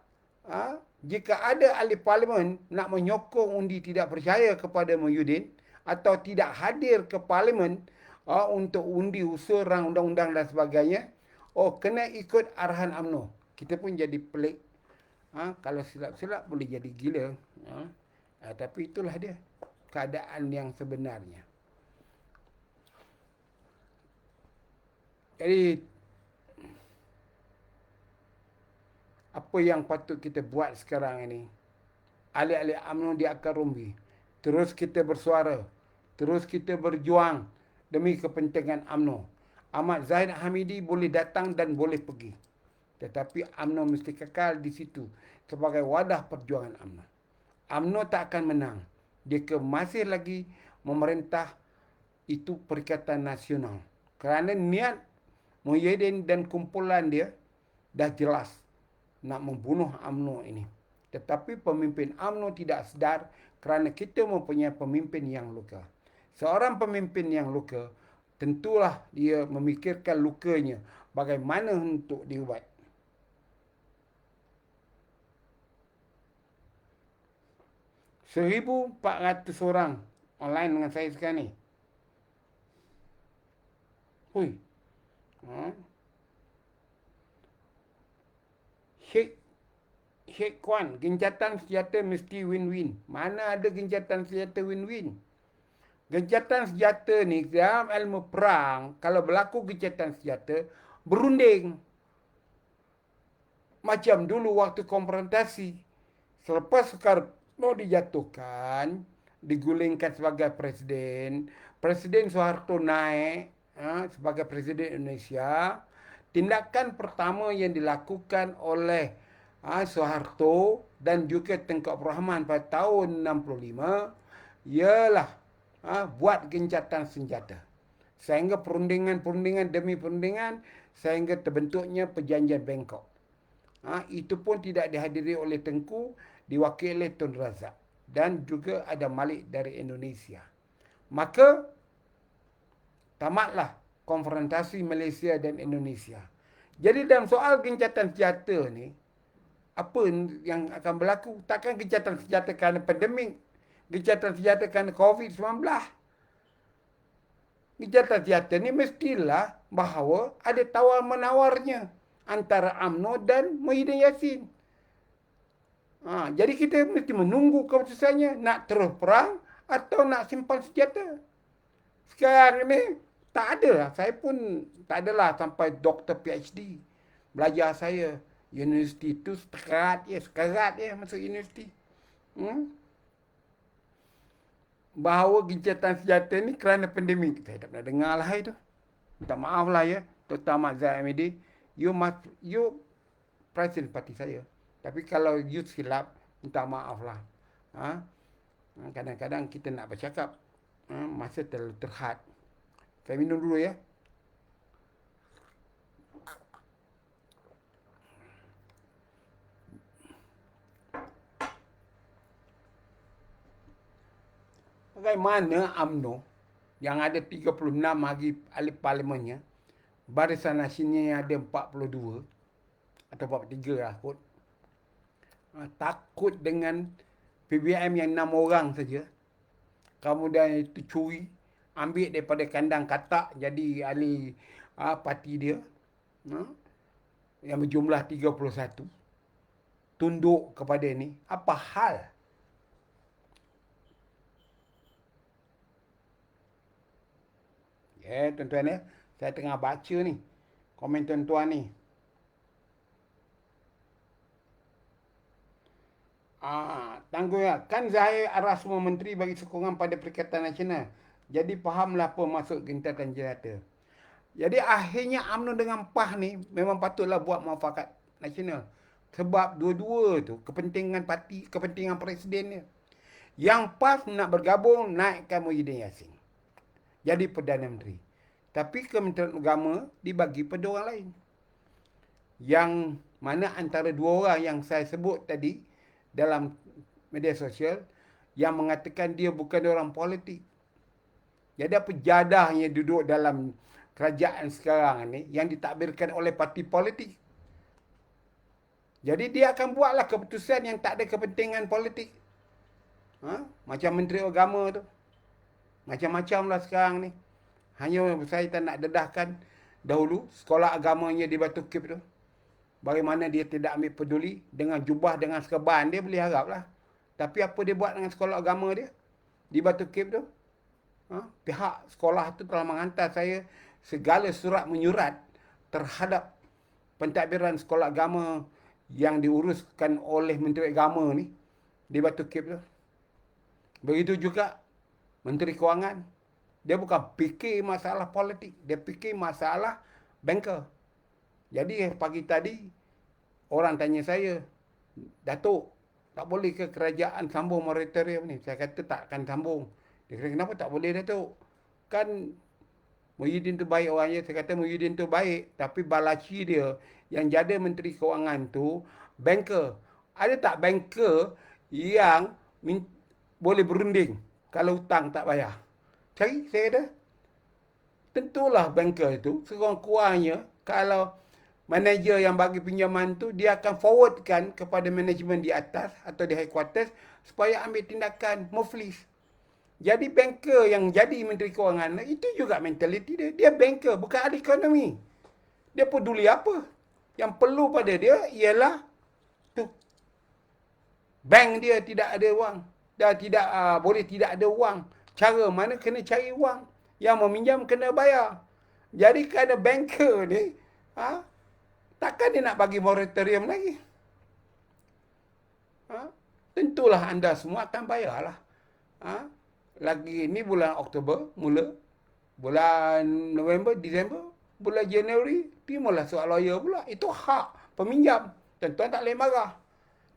A: jika ada ahli parlimen nak menyokong undi tidak percaya kepada Muhyiddin atau tidak hadir ke parlimen untuk undi usul rang undang-undang dan sebagainya, kena ikut arahan UMNO. Kita pun jadi pelik. Kalau silap-silap boleh jadi gila. Tapi itulah dia keadaan yang sebenarnya. Jadi, apa yang patut kita buat sekarang ini? Ahli-ahli UMNO di akar rumbi. Terus kita bersuara. Terus kita berjuang demi kepentingan UMNO. Ahmad Zahid Hamidi boleh datang dan boleh pergi. Tetapi UMNO mesti kekal di situ sebagai wadah perjuangan UMNO. UMNO tak akan menang jika masih lagi memerintah itu Perikatan Nasional. Kerana niat Muhyiddin dan kumpulan dia dah jelas nak membunuh UMNO ini. Tetapi pemimpin UMNO tidak sedar kerana kita mempunyai pemimpin yang luka. Seorang pemimpin yang luka, tentulah dia memikirkan lukanya bagaimana untuk diubat. 1,400 orang online dengan saya sekarang ni. Hui. Syekh Kwan, gencatan senjata mesti win-win. Mana ada gencatan senjata win-win? Gencatan senjata ni dalam ilmu perang, kalau berlaku gencatan senjata, berunding. Macam dulu waktu konfrontasi. Selepas Soekarno dijatuhkan, digulingkan sebagai presiden, Presiden Soeharto naik sebagai Presiden Indonesia. Tindakan pertama yang dilakukan oleh Soeharto dan juga Tengku Abdul Rahman pada tahun 65 ialah buat gencatan senjata. Sehingga perundingan demi perundingan sehingga terbentuknya perjanjian Bangkok. Itu pun tidak dihadiri oleh Tengku, diwakili oleh Tun Razak dan juga ada Malik dari Indonesia. Maka tamatlah konfrontasi Malaysia dan Indonesia. Jadi dalam soal gencatan senjata ni, apa yang akan berlaku? Takkan gencatan senjata kerana pandemik, gencatan senjata kerana COVID-19. Gencatan senjata ni mestilah bahawa ada tawar-menawarnya antara UMNO dan Muhyiddin Yassin. Jadi kita mesti menunggu keputusannya, nak terus perang atau nak simpan senjata. Sekarang ni tak ada lah. Saya pun tak adalah sampai doktor PhD. Belajar saya, universiti itu sekarat je masuk universiti. Bahawa gencatan senjata ni kerana pandemik. Saya tak pernah dengar lah itu. Minta maaf lah ya, Dr. Ahmad Zahid Hamidi. You presiden parti saya. Tapi kalau you silap, minta maaf lah. Kadang-kadang kita nak bercakap, masa terlalu terhad. Saya minum dulu ya. Bagaimana UMNO yang ada 36 ahli parlimennya, Barisan Nasionalnya ada 42 atau 43 lah kot. Takut dengan PBM yang 6 orang saja. Kemudian itu curi, ambil daripada kandang katak jadi ahli parti dia. Yang berjumlah 31. Tunduk kepada ini. Apa hal? Ya, tuan-tuan ya. Saya tengah baca ni. Komen tuan-tuan ni. Tangguh ya. Kan Zahir arah semua menteri bagi sokongan pada Perikatan Nasional. Jadi fahamlah apa maksud gencatan senjata. Jadi akhirnya UMNO dengan PAH ni memang patutlah buat muafakat nasional. Sebab dua-dua tu kepentingan parti, kepentingan presidennya. Yang PAS nak bergabung naikkan Muhyiddin Yassin jadi Perdana Menteri. Tapi Kementerian Agama dibagi pada orang lain. Yang Mana antara dua orang yang saya sebut tadi dalam media sosial yang mengatakan dia bukan orang politik. Jadi apa jadahnya duduk dalam kerajaan sekarang ni yang ditakbirkan oleh parti politik. Jadi dia akan buatlah keputusan yang tak ada kepentingan politik. Macam Menteri Agama tu. Macam-macam lah sekarang ni. Hanya saya tak nak dedahkan dahulu sekolah agamanya di Batu Kip tu. Bagaimana dia tidak ambil peduli dengan jubah, dengan serban dia boleh harap lah. Tapi apa dia buat dengan sekolah agama dia di Batu Kip tu? Pihak sekolah tu telah menghantar saya segala surat menyurat terhadap pentadbiran sekolah agama yang diuruskan oleh Menteri Agama ni di Batu Kip tu. Begitu juga Menteri Kewangan. Dia bukan fikir masalah politik, dia fikir masalah banker. Jadi pagi tadi orang tanya saya, Datuk, tak boleh ke kerajaan sambung moratorium ni? Saya kata tak akan sambung. Dia kata, kenapa tak boleh, Datuk? Kan Muhyiddin tu baik orangnya. Saya kata Muhyiddin tu baik, tapi balaci dia yang jadi Menteri Kewangan tu banker. Ada tak banker yang boleh berunding kalau hutang tak bayar? Cari, saya kata. Tentulah banker itu sekurang-kurangnya kalau manager yang bagi pinjaman tu dia akan forwardkan kepada manajemen di atas atau di headquarters supaya ambil tindakan muflis. Jadi banker yang jadi Menteri Kewangan itu juga mentaliti dia. Dia banker, bukan ahli ekonomi. Dia peduli apa? Yang perlu pada dia ialah tu. Bank dia tidak ada wang. Dah tidak boleh tidak ada wang. Cara mana kena cari wang. Yang meminjam kena bayar. Jadi kerana banker ni, takkan dia nak bagi moratorium lagi. Tentulah anda semua akan bayarlah. Lagi ni bulan Oktober mula. Bulan November, Disember, bulan Januari, timbullah soal lawyer pula. Itu hak peminjam. Tuan-tuan tak boleh marah.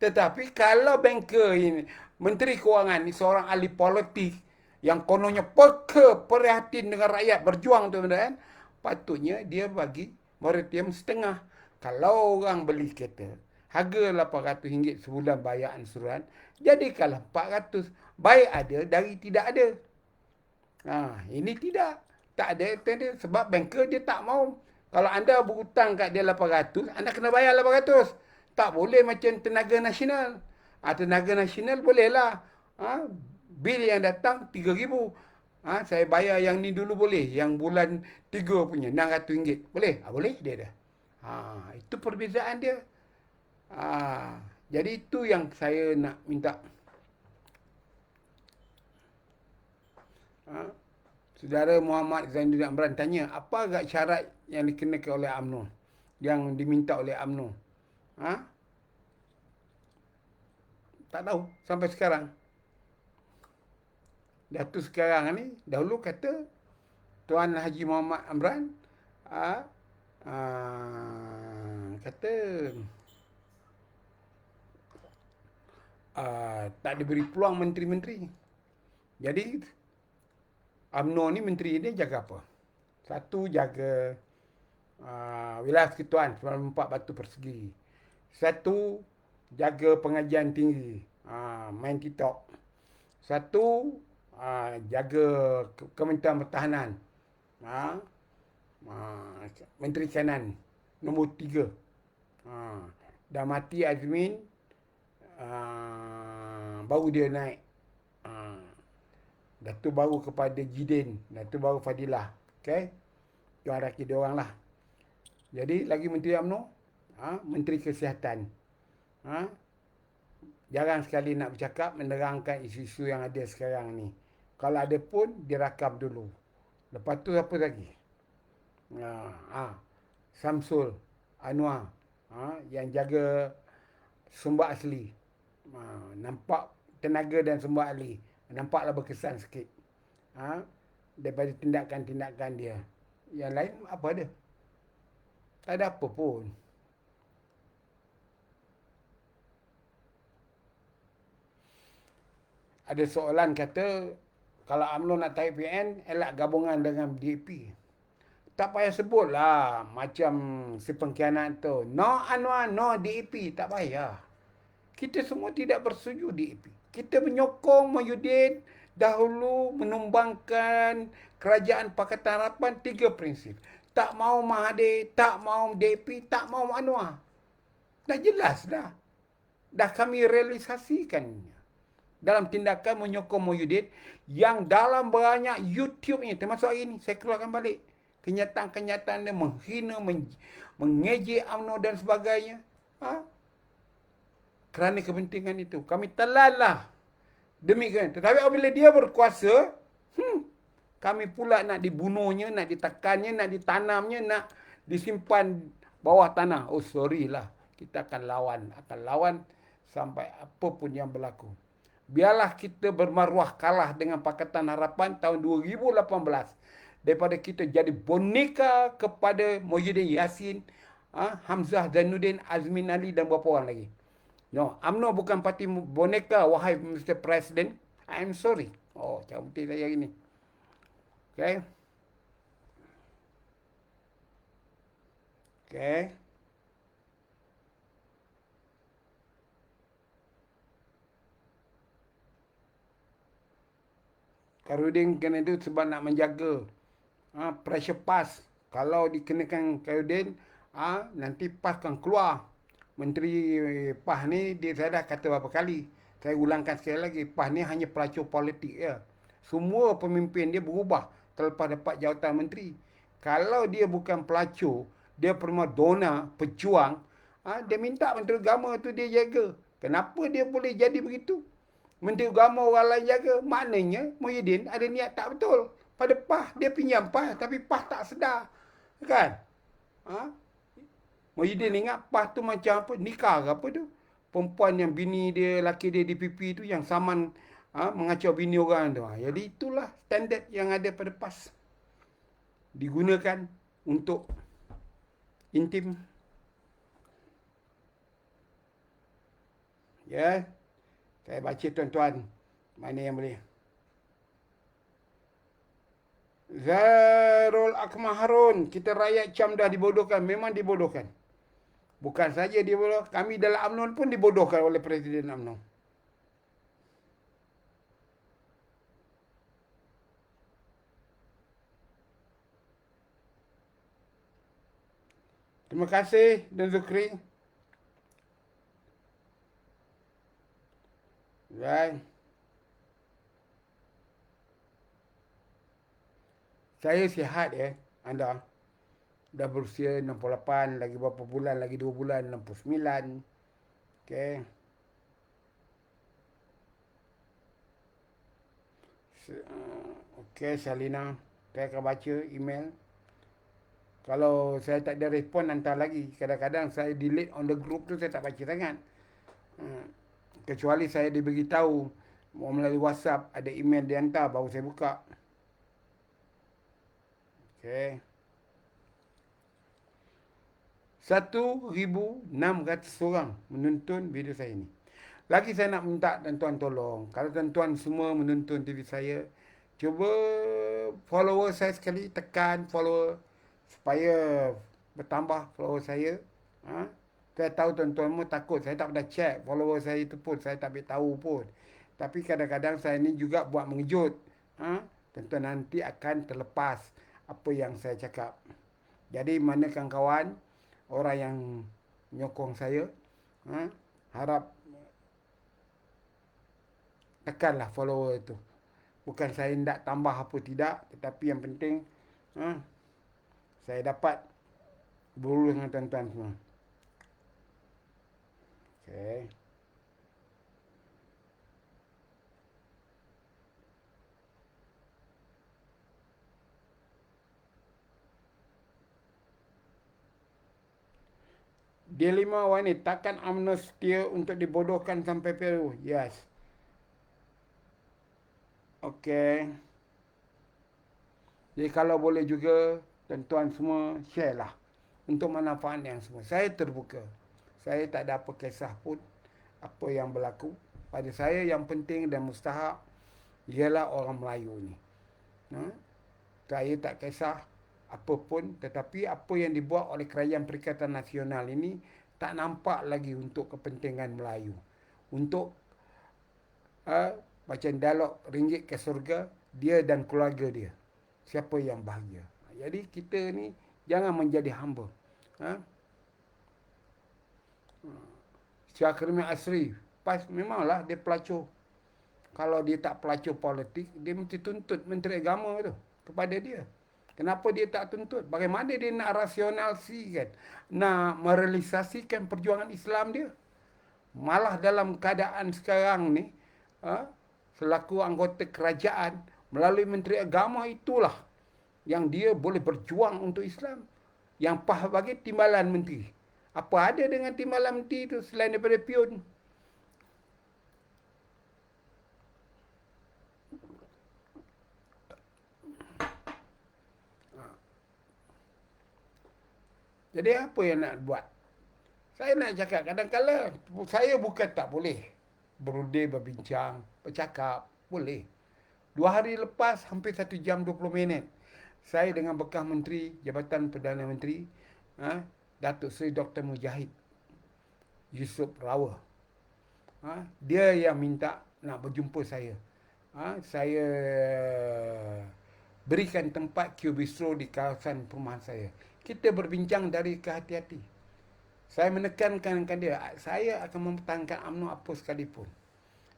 A: Tetapi kalau banker ini, Menteri Kewangan ni seorang ahli politik yang kononnya peka, prihatin dengan rakyat, berjuang tuan-tuan, patutnya dia bagi moratorium setengah. Kalau orang beli kereta, harga RM800 sebulan bayar ansuran, jadikanlah 400. Baik ada dari tidak ada. Ini tidak. Tak ada sebab banker dia tak mau. Kalau anda berhutang kat dia 800, anda kena bayar 800. Tak boleh macam Tenaga Nasional. Tenaga Nasional bolehlah. Bil yang datang RM3,000. Saya bayar yang ni dulu boleh. Yang bulan 3 punya RM600. Boleh? Boleh dia dah. Itu perbezaan dia. Jadi itu yang saya nak minta. Saudara Muhammad Zainuddin Amran tanya, apa agak syarat yang dikenakan oleh UMNO? Yang diminta oleh UMNO? Tak tahu sampai sekarang. Datuk sekarang ni, dahulu kata Tuan Haji Muhammad Amran, kata tak diberi peluang menteri-menteri. Jadi UMNO ni menteri ni jaga apa? Satu, jaga wilayah Persekutuan 94 batu persegi. Satu, jaga pengajian tinggi, main TikTok. Satu, jaga Kementerian Pertahanan. Menteri Kanan nombor 3. Dah mati Azmin, baru dia naik. Datuk baru kepada Jidin, Datuk baru Fadilah. Okey. Itu hierarki dia orang lah. Jadi lagi Menteri UMNO, Menteri Kesihatan. Jarang sekali nak bercakap menerangkan isu-isu yang ada sekarang ni. Kalau ada pun dirakam dulu. Lepas tu apa lagi? Samsul Anwar, yang jaga sumber asli. Nampak tenaga dan sumber ahli. Nampaklah berkesan sikit. Daripada tindakan-tindakan dia. Yang lain apa ada? Tak ada apa pun. Ada soalan kata, kalau UMNO nak tarik PN, elak gabungan dengan DAP. Tak payah sebut lah. Macam si pengkhianat tu. No Anwar, no DAP. Tak payah. Kita semua tidak bersetuju DAP. Kita menyokong Mahyudin dahulu menumbangkan kerajaan Pakatan Harapan 3 prinsip. Tak mau Mahathir, tak mau DAP, tak mau Anwar. Dah jelas dah. Dah kami realisasikannya. Dalam tindakan menyokong Mahyudin yang dalam banyak YouTube ni, termasuk hari ni, saya keluarkan balik. Kenyataan-kenyataan dia menghina, mengejek UMNO dan sebagainya. Ha? Kerana kepentingan itu. Kami telanlah. Demikian. Tetapi apabila dia berkuasa, kami pula nak dibunuhnya, nak ditekannya, nak ditanamnya, nak disimpan bawah tanah. Oh, sorry lah. Kita akan lawan. Akan lawan sampai apa pun yang berlaku. Biarlah kita bermaruah kalah dengan Pakatan Harapan tahun 2018. Daripada kita jadi boneka kepada Muhyiddin Yassin, Hamzah Zainuddin, Azmin Ali dan beberapa orang lagi. No, UMNO bukan parti boneka, wahai Mr. President. I'm sorry. Oh, cantik saya hari ni. Okay. Okay. Khairuddin kena itu sebab nak menjaga pressure pass. Kalau dikenakan Khairuddin, nanti PAS akan keluar. Menteri PAS ni, saya dah kata berapa kali. Saya ulangkan sekali lagi, PAS ni hanya pelacur politik ya. Semua pemimpin dia berubah terlepas dapat jawatan menteri. Kalau dia bukan pelacur, dia prima dona, pejuang, dia minta Menteri Agama tu dia jaga. Kenapa dia boleh jadi begitu? Menteri Agama orang lain jaga. Maknanya Muhyiddin ada niat tak betul. Pada PAS, dia pinjam PAS. Tapi PAS tak sedar. Kan? Muhyiddin ingat PAS tu macam apa? Nikah ke apa tu? Perempuan yang bini dia, laki dia DPP tu yang saman mengacau bini orang tu. Jadi itulah standard yang ada pada PAS. Digunakan untuk intim. Ya. Saya baca tuan-tuan. Mana yang boleh. Zarul Akmal Harun. Kita rakyat Cam dah dibodohkan. Memang dibodohkan. Bukan saja dibodohkan. Kami dalam UMNO pun dibodohkan oleh Presiden UMNO. Terima kasih, Dan Zukri. Right. Saya sihat ya, anda. Dah berusia 68, lagi berapa bulan, lagi 2 bulan, 69. Okey. Okey, Salina. Saya akan baca email. Kalau saya tak ada respon, hantar lagi. Kadang-kadang saya delete on the group tu, saya tak baca sangat. Kecuali saya diberitahu melalui WhatsApp, ada email dihantar, baru saya buka. Okey. 1,600 orang menonton video saya ni. Lagi saya nak minta tuan-tuan tolong. Kalau tuan-tuan semua menonton TV saya, cuba follower saya sekali, tekan follower supaya bertambah follower saya. Saya tahu tuan-tuan semua takut. Saya tak pernah check follower saya itu pun. Saya tak boleh tahu pun. Tapi kadang-kadang saya ni juga buat mengejut. Tuan-tuan nanti akan terlepas apa yang saya cakap. Jadi mana kawan-kawan, orang yang menyokong saya, harap tekanlah follower itu. Bukan saya nak tambah apa tidak, tetapi yang penting saya dapat berurusan dengan tuan-tuan semua. Okey. Dilema wanita, takkan UMNO setia untuk dibodohkan sampai Peru? Yes. Okey. Jadi kalau boleh juga, tuan-tuan semua share lah. Untuk manfaat yang semua. Saya terbuka. Saya tak ada apa kisah pun apa yang berlaku. Pada saya yang penting dan mustahak ialah orang Melayu ni. Saya tak kisah apa pun, tetapi apa yang dibuat oleh Kerajaan Perikatan Nasional ini tak nampak lagi untuk kepentingan Melayu. Untuk macam dialog ringgit ke surga, dia dan keluarga dia. Siapa yang bahagia? Jadi kita ni jangan menjadi hamba. Ha? Syakirmi Asri, pas memanglah dia pelacur. Kalau dia tak pelacur politik, dia mesti tuntut Menteri Agama tu kepada dia. Kenapa dia tak tuntut? Bagaimana dia nak rasionalisikan, nak merealisasikan perjuangan Islam dia? Malah dalam keadaan sekarang ni, selaku anggota kerajaan, melalui Menteri Agama itulah yang dia boleh berjuang untuk Islam. Yang PAH bagi timbalan menteri. Apa ada dengan timbalan menteri itu selain daripada pion? Jadi apa yang nak buat? Saya nak cakap kadang-kadang saya bukan tak boleh berunding, berbincang, bercakap. Boleh. 2 hari lepas hampir 1 jam 20 minit. Saya dengan bekas Menteri Jabatan Perdana Menteri, Datuk Seri Dr. Mujahid Yusof Rawah. Dia yang minta nak berjumpa saya. Saya berikan tempat Q Bistro di kawasan perumahan saya. Kita berbincang dari kehati-hati. Saya menekankan dia, saya akan mempertahankan UMNO apa sekalipun.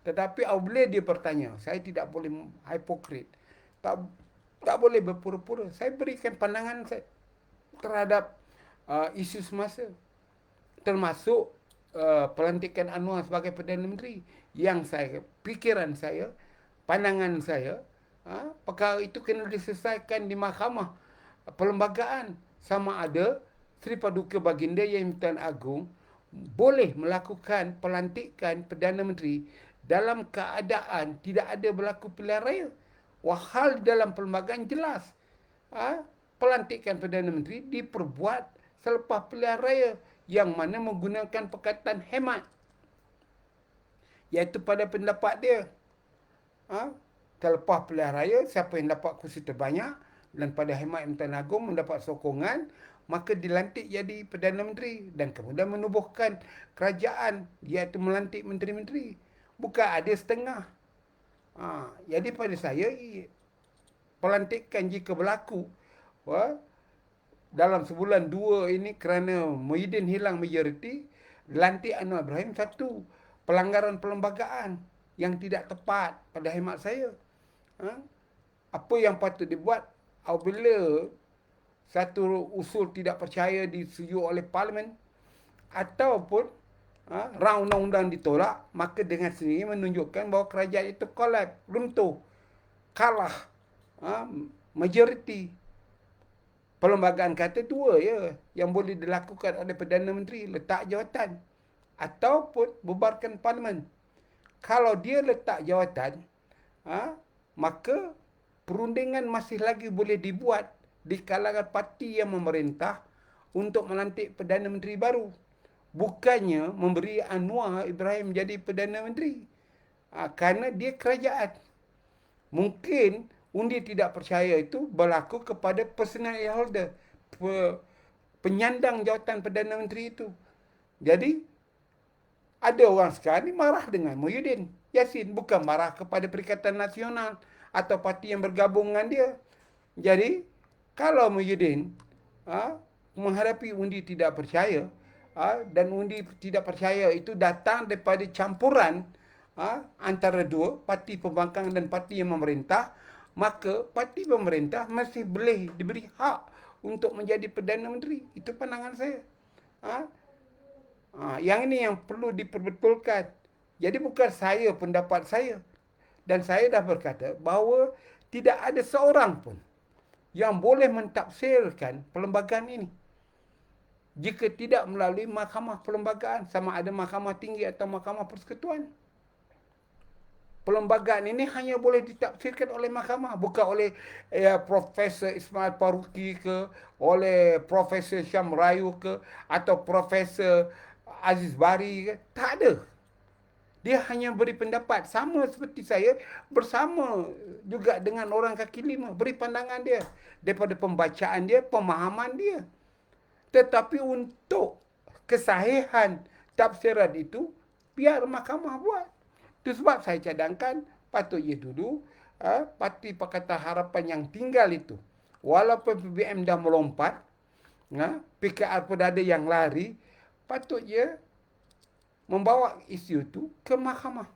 A: Tetapi apabila dia bertanya, saya tidak boleh hipokrit. Tak boleh berpura-pura. Saya berikan pandangan saya terhadap isu semasa. Termasuk pelantikan Anwar sebagai Perdana Menteri. Yang saya, pikiran saya, pandangan saya, perkara itu kena diselesaikan di mahkamah perlembagaan. Sama ada Seri Paduka Baginda Yang Tuan Agong boleh melakukan pelantikan Perdana Menteri dalam keadaan tidak ada berlaku pilihan raya. Wahal dalam perlembagaan jelas. Pelantikan Perdana Menteri diperbuat selepas pilihan raya yang mana menggunakan perkataan hemat. Iaitu pada pendapat dia. Selepas pilihan raya, siapa yang dapat kursi terbanyak dan pada hemat Yang Tuan Agong mendapat sokongan, maka dilantik jadi Perdana Menteri dan kemudian menubuhkan kerajaan, iaitu melantik menteri-menteri. Bukan ada setengah. Jadi pada saya, pelantikan jika berlaku dalam sebulan 2 ini kerana Muhyiddin hilang majoriti, lantik Anwar Ibrahim satu pelanggaran perlembagaan yang tidak tepat pada hemat saya. Apa yang patut dibuat apabila satu usul tidak percaya disetujui oleh Parlimen ataupun rang undang-undang ditolak, maka dengan sendiri menunjukkan bahawa kerajaan itu collapse, runtuh, kalah, majoriti. Perlembagaan kata 2 ya yang boleh dilakukan oleh Perdana Menteri, letak jawatan ataupun bubarkan Parlimen. Kalau dia letak jawatan, maka perundingan masih lagi boleh dibuat di kalangan parti yang memerintah untuk melantik Perdana Menteri baru. Bukannya memberi Anwar Ibrahim jadi Perdana Menteri. Kerana dia kerajaan. Mungkin undi tidak percaya itu berlaku kepada personal holder, penyandang jawatan Perdana Menteri itu. Jadi, ada orang sekarang ni marah dengan Muhyiddin Yassin. Bukan marah kepada Perikatan Nasional atau parti yang bergabung dengan dia. Jadi, kalau Muhyiddin menghadapi undi tidak percaya, dan undi tidak percaya itu datang daripada campuran antara dua, parti pembangkang dan parti yang memerintah, maka parti pemerintah masih boleh diberi hak untuk menjadi Perdana Menteri. Itu pandangan saya. Yang ini yang perlu diperbetulkan. Jadi bukan saya, pendapat saya. Dan saya dah berkata bahawa tidak ada seorang pun yang boleh mentafsirkan perlembagaan ini jika tidak melalui mahkamah perlembagaan, sama ada mahkamah tinggi atau mahkamah persekutuan. Perlembagaan ini hanya boleh ditafsirkan oleh mahkamah, bukan oleh Profesor Ismail Faruqi ke, oleh Profesor Syam Rayu ke, atau Profesor Aziz Bari ke. Tak ada. Dia hanya beri pendapat. Sama seperti saya bersama juga dengan orang kaki lima. Beri pandangan dia. Daripada pembacaan dia, pemahaman dia. Tetapi untuk kesahihan tafsiran itu, biar mahkamah buat. Itu sebab saya cadangkan, patutnya dulu, Parti Pakatan Harapan yang tinggal itu. Walaupun PBM dah melompat, PKR pun ada yang lari, patutnya membawa isu itu ke mahkamah.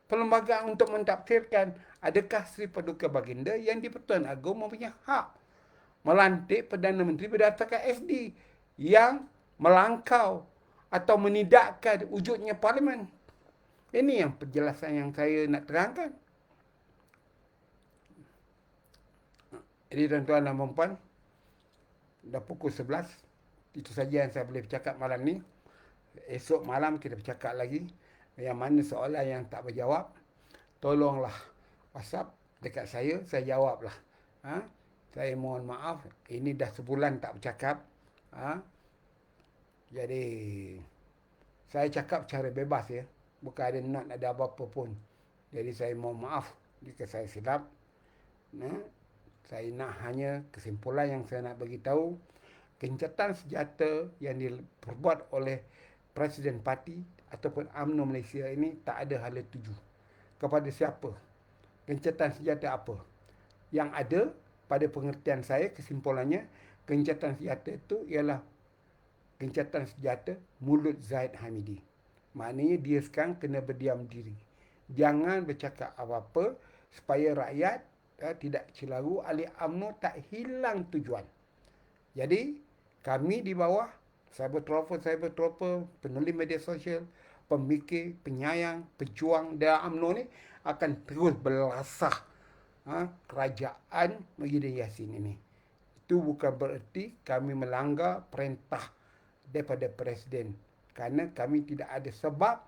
A: Perlembagaan untuk mentafsirkan adakah Sri Paduka Baginda yang di-Pertuan Agong mempunyai hak melantik Perdana Menteri berdasarkan SD yang melangkau atau menidakkan wujudnya Parlimen. Ini yang penjelasan yang saya nak terangkan. Jadi tuan-tuan dan puan-puan, dah pukul 11. Itu saja yang saya boleh bercakap malam ni. Esok malam kita bercakap lagi. Yang mana soalan yang tak berjawab, tolonglah WhatsApp dekat saya jawablah. Saya mohon maaf, ini dah sebulan tak bercakap. Jadi, saya cakap secara bebas ya. Bukan ada nak ada apa-apa pun. Jadi saya mohon maaf jika saya silap. Saya nak hanya kesimpulan yang saya nak bagi tahu, gencatan senjata yang diperbuat oleh Presiden Parti ataupun UMNO Malaysia ini tak ada hala tuju. Kepada siapa? Gencatan senjata apa? Yang ada pada pengertian saya, kesimpulannya, gencatan senjata itu ialah gencatan senjata mulut Zahid Hamidi. Maknanya dia sekarang kena berdiam diri. Jangan bercakap apa-apa supaya rakyat tidak celaru, ahli UMNO tak hilang tujuan. Jadi, kami di bawah, cyber trooper, penulis media sosial, pemikir, penyayang, pejuang dalam UMNO ni akan terus berlasah kerajaan Muhyiddin Yassin ini. Itu bukan bererti kami melanggar perintah daripada Presiden. Kerana kami tidak ada sebab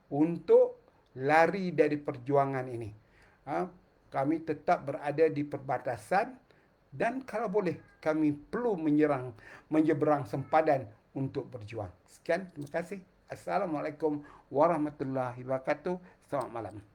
A: untuk lari dari perjuangan ini. Kami tetap berada di perbatasan dan kalau boleh kami perlu menyeberang sempadan untuk berjuang. Sekian, terima kasih. Assalamualaikum warahmatullahi wabarakatuh. Selamat malam.